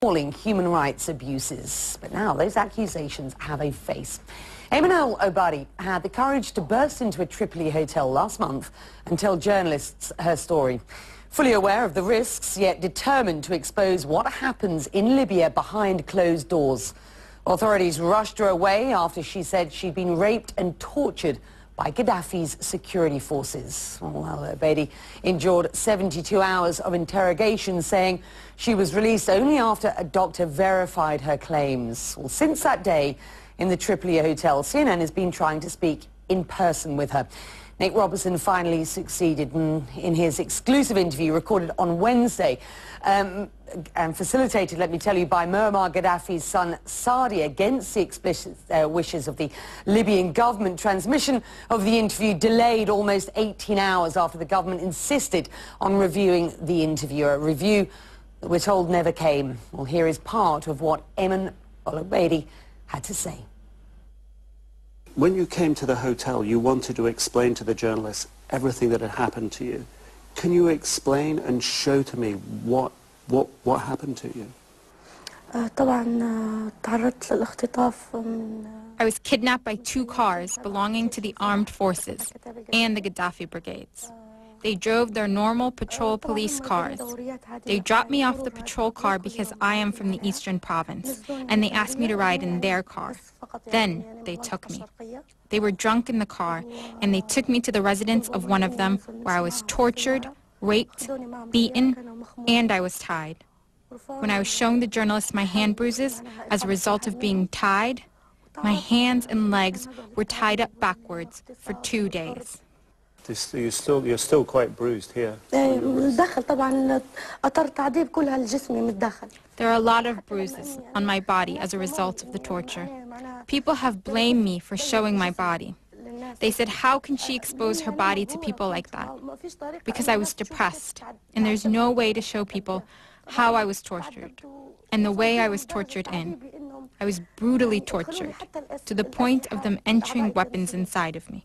appalling human rights abuses. But now those accusations have a face. Iman Al Obeidi had the courage to burst into a Tripoli hotel last month and tell journalists her story. Fully aware of the risks, yet determined to expose what happens in Libya behind closed doors. Authorities rushed her away after she said she'd been raped and tortured by Gaddafi's security forces. Well, Al Obeidi endured 72 hours of interrogation, saying she was released only after a doctor verified her claims. Well, since that day in the Tripoli hotel, CNN has been trying to speak in person with her. Nate Robertson finally succeeded in his exclusive interview recorded on Wednesday and facilitated, let me tell you, by Muammar Gaddafi's son Saadi against the explicit wishes of the Libyan government. Transmission of the interview delayed almost 18 hours after the government insisted on reviewing the interview, a review that we're told never came. Well, here is part of what Iman Al Obeidi had to say. When you came to the hotel, you wanted to explain to the journalists everything that had happened to you. Can you explain and show to me what happened to you? I was kidnapped by 2 cars belonging to the armed forces and the Gaddafi brigades. They drove their normal patrol police cars. They dropped me off the patrol car because I am from the eastern province, and they asked me to ride in their car. Then they took me. They were drunk in the car, and they took me to the residence of one of them, where I was tortured, raped, beaten, and I was tied. When I was showing the journalists my hand bruises as a result of being tied, my hands and legs were tied up backwards for 2 days. You're still quite bruised here. There are a lot of bruises on my body as a result of the torture. People have blamed me for showing my body. They said, how can she expose her body to people like that? Because I was depressed, and there's no way to show people how I was tortured, and the way I was tortured in. I was brutally tortured, to the point of them entering weapons inside of me.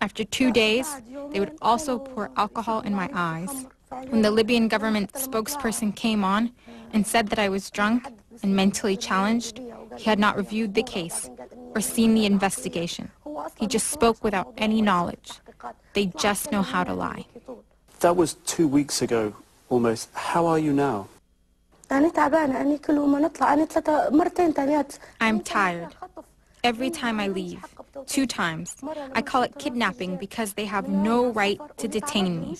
After 2 days, they would also pour alcohol in my eyes. When the Libyan government spokesperson came on and said that I was drunk and mentally challenged, he had not reviewed the case or seen the investigation. He just spoke without any knowledge. They just know how to lie. That was 2 weeks ago, almost. How are you now? I'm tired. Every time I leave, 2 times, I call it kidnapping because they have no right to detain me.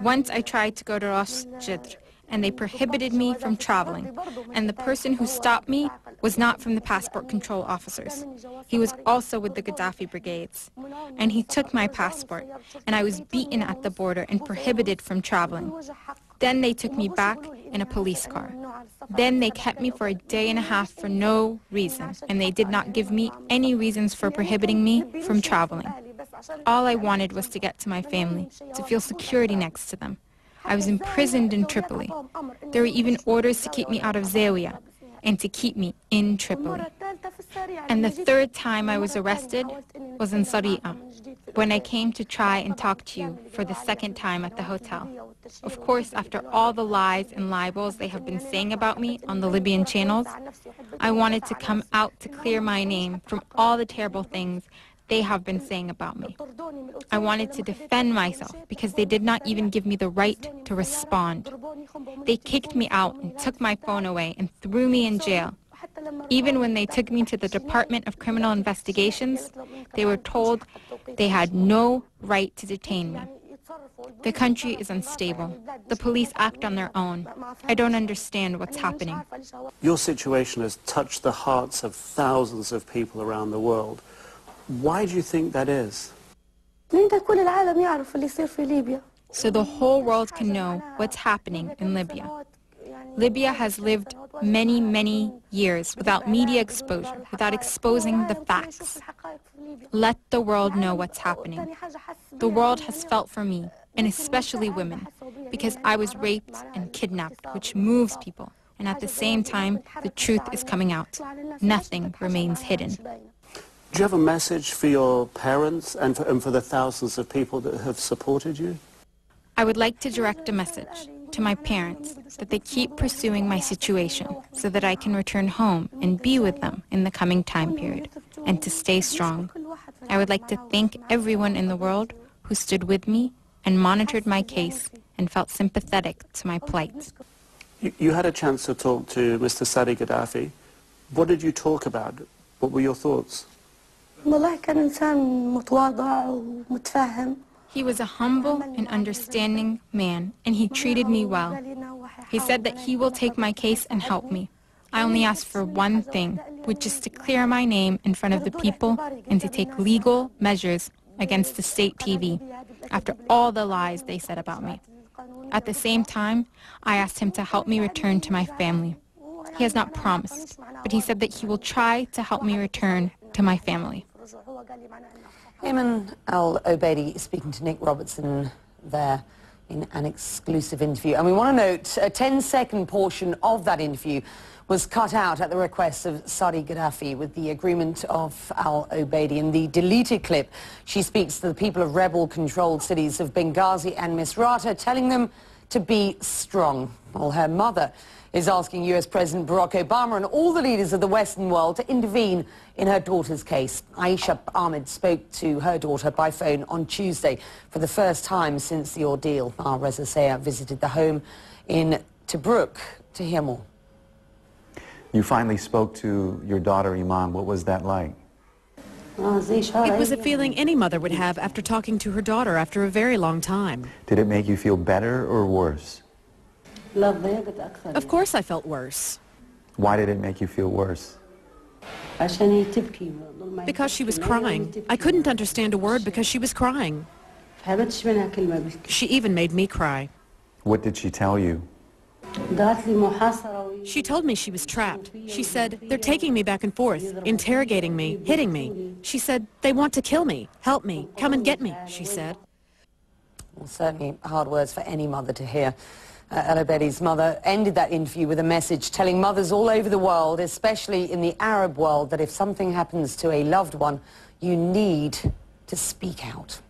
Once I tried to go to Ras Jidr, and they prohibited me from traveling, and the person who stopped me was not from the passport control officers. He was also with the Gaddafi brigades, and he took my passport, and I was beaten at the border and prohibited from traveling. Then they took me back in a police car. Then they kept me for a day and a half for no reason, and they did not give me any reasons for prohibiting me from traveling. All I wanted was to get to my family, to feel security next to them. I was imprisoned in Tripoli. There were even orders to keep me out of Zawiya and to keep me in Tripoli. And the 3rd time I was arrested was in Sari'a, when I came to try and talk to you for the 2nd time at the hotel. Of course, after all the lies and libels they have been saying about me on the Libyan channels, I wanted to come out to clear my name from all the terrible things they have been saying about me. I wanted to defend myself because they did not even give me the right to respond. They kicked me out and took my phone away and threw me in jail. Even when they took me to the Department of Criminal Investigations, they were told they had no right to detain me. The country is unstable. The police act on their own. I don't understand what's happening. Your situation has touched the hearts of thousands of people around the world. Why do you think that is? So the whole world can know what's happening in Libya. Libya has lived many, many years without media exposure, without exposing the facts. Let the world know what's happening. The world has felt for me, and especially women, because I was raped and kidnapped, which moves people. And at the same time, the truth is coming out. Nothing remains hidden. Do you have a message for your parents and for the thousands of people that have supported you? I would like to direct a message to my parents that they keep pursuing my situation so that I can return home and be with them in the coming time period, and to stay strong. I would like to thank everyone in the world who stood with me and monitored my case and felt sympathetic to my plight. You had a chance to talk to Mr. Sadi Gaddafi. What did you talk about? What were your thoughts? He was a humble and understanding man, and he treated me well. He said that he will take my case and help me. I only asked for one thing, which is to clear my name in front of the people and to take legal measures against the state TV after all the lies they said about me. At the same time, I asked him to help me return to my family. He has not promised, but he said that he will try to help me return to my family. Iman Al Obeidi speaking to Nick Robertson there in an exclusive interview. And we want to note a 10-second portion of that interview was cut out at the request of Sadi Gaddafi with the agreement of Al Obeidi. In the deleted clip, she speaks to the people of rebel-controlled cities of Benghazi and Misrata, telling them to be strong. Well, her mother is asking US President Barack Obama and all the leaders of the Western world to intervene in her daughter's case. Aisha Ahmed spoke to her daughter by phone on Tuesday for the first time since the ordeal. Our Reza Sayah visited the home in Tobruk to hear more. You finally spoke to your daughter, Iman. What was that like? It was a feeling any mother would have after talking to her daughter after a very long time. Did it make you feel better or worse? Of course I felt worse. Why did it make you feel worse? Because she was crying. I couldn't understand a word because she was crying. She even made me cry. What did she tell you? She told me she was trapped. She said, they're taking me back and forth, interrogating me, hitting me. She said, they want to kill me. Help me. Come and get me, she said. Well, certainly hard words for any mother to hear. Al Obeidi's mother ended that interview with a message telling mothers all over the world, especially in the Arab world, that if something happens to a loved one, you need to speak out.